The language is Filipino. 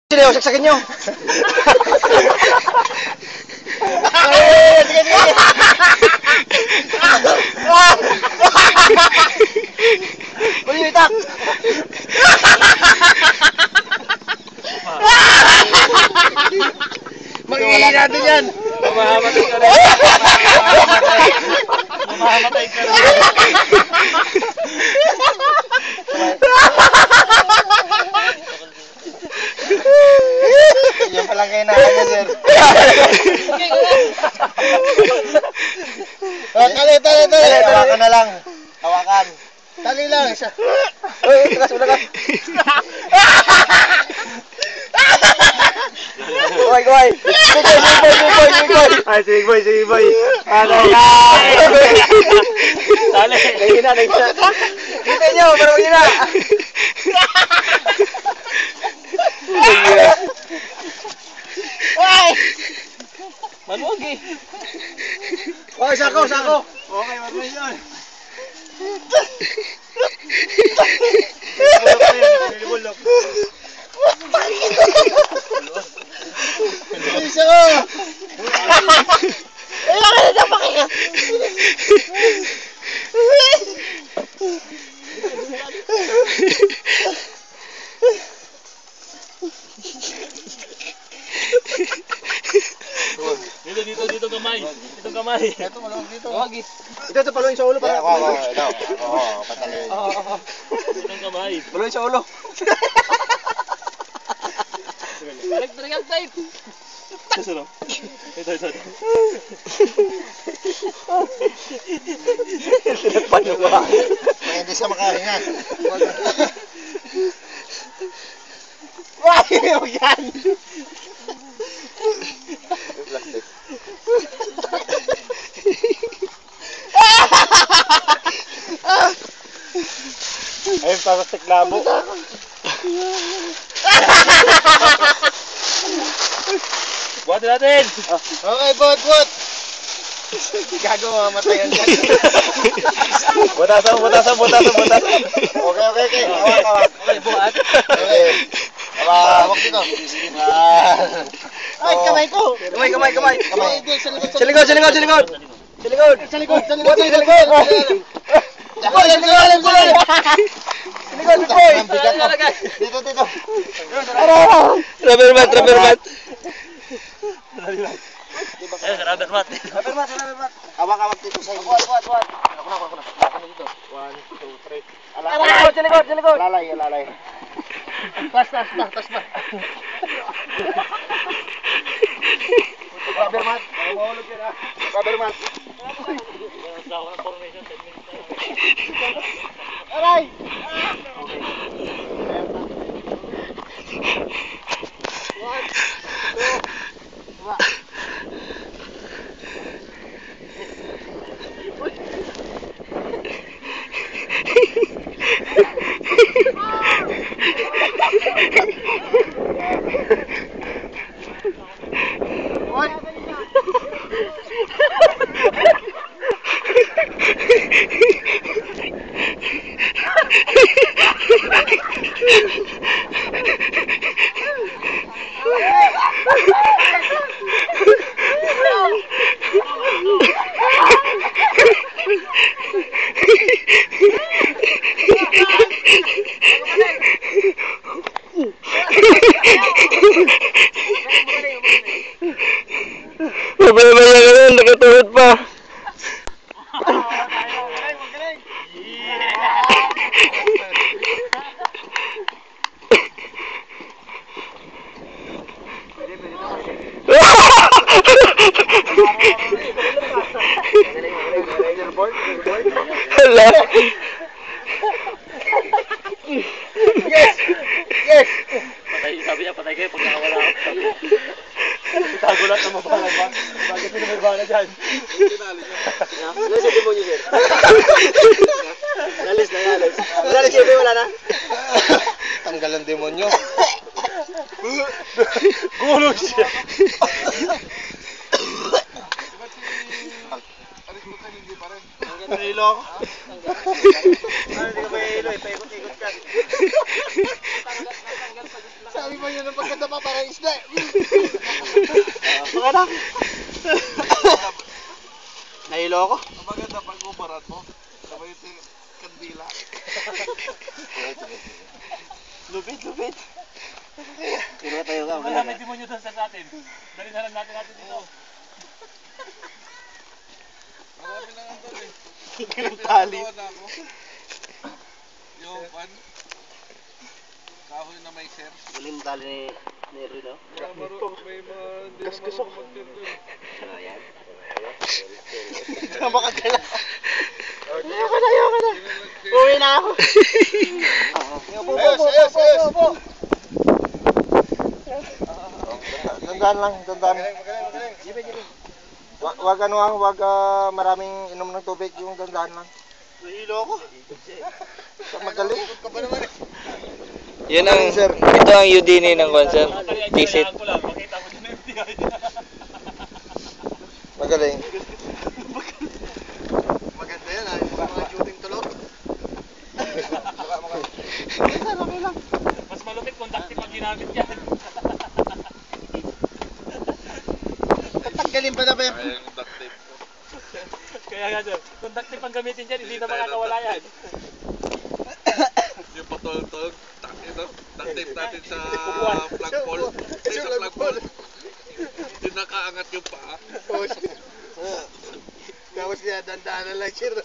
Sila, saksakin nyo. Balik itak. Mag-iingay natin yan. Mamamatay ka rin. Mamamatay ka rin. Yan palang kayo na kanya, sir. Tali. Hawakan na lang. Hawakan. Tali lang. Uy, takas mo na ka. Kuhay. Ay, sige boy. Ano yan? Tali. Nagina. Kita nyo, parang magina. Ay! Maluwag eh. Okay, sako. Okay, maluwag yan. Bulok. Isa ko! Kailangan na siya pakinga! Dito kamay. Dito kamay. Ito, malawag dito. Wagi. Ito, paluin sa ulo para. Ito. Pataloy. Dito kamay. Paluin sa ulo. Balik ang tape. Ito. Panuwa. Hindi siya makahinga. Why? Huwag yan! Plastic. Ayun, plastic labo. Buhatin natin! Okay, buhat. Gago, mamatayan dyan. Butasan. Okay. Hawak. Okay, buhat. Okay. Hawak dito. Ay, kamay ko. Kamay. Sa likod. Sa likod. Dito. Rubber mat. Rubber mat. Hawak dito sa inyo. Buhat. Ako na dito. 1, 2, 3. Sa likod. Lalay. Tas ba. Rubber mat. Mahulog yan, Rubber mat. Aray! Okay. 1, 2, 3. Mabaya nakatuhod pa. Hala. Yes! Sabi niya, patay kayo pag nakawala ako. Itago lahat ng mabalang ba? Bakit hindi may bala dyan? Ano sa demonyo, sir? Nalis. Nalis kayo, wala na? Tanggal ang demonyo. Gulong siya. Nahilo ako. Hindi ka pa hilo, paikot-ikot ka. Sabi mo yun ang pagkanda pa parang isda. Baka na. Nahilo ako. Ang maganda pag ubarat mo, sabay ito yung kandila. Lupit, lupit. Tiro tayo ka. Wala may demonyo doon sa natin. Dali na lang natin dito. Marami na nga doon eh. Yung tali. Pinagawa na ako. Yung pan. Kahoy na may ser. Galing tali ni Rino. May mga hindi na marunong magtindo. Ayan. Makagala. Ayoko na. Uwi na ako. Ayos. Dandan lang. Magaling. Wag maraming inom ng tubig, yung dandan lang. Nahilo ako. Magaling. Yun ang, ito ang Udini ng concert. Visit. Ko lang, makita mo din yung FBI. Magaling. Maganda yan ha, yung mga shooting tulog. Okay lang. Mas malupit conductive pag ginamit yan. Tatanggalin pa na ba yung... Kaya yung duct tape. Kaya nga sir, conductive pang gamitin dyan, hindi na makakawala yan. Yung patol-tol, duct tape natin sa Upuan. flagpole. Sa flagpole. Yung nakaangat yung paa. Tapos niya, dandanan lang siya.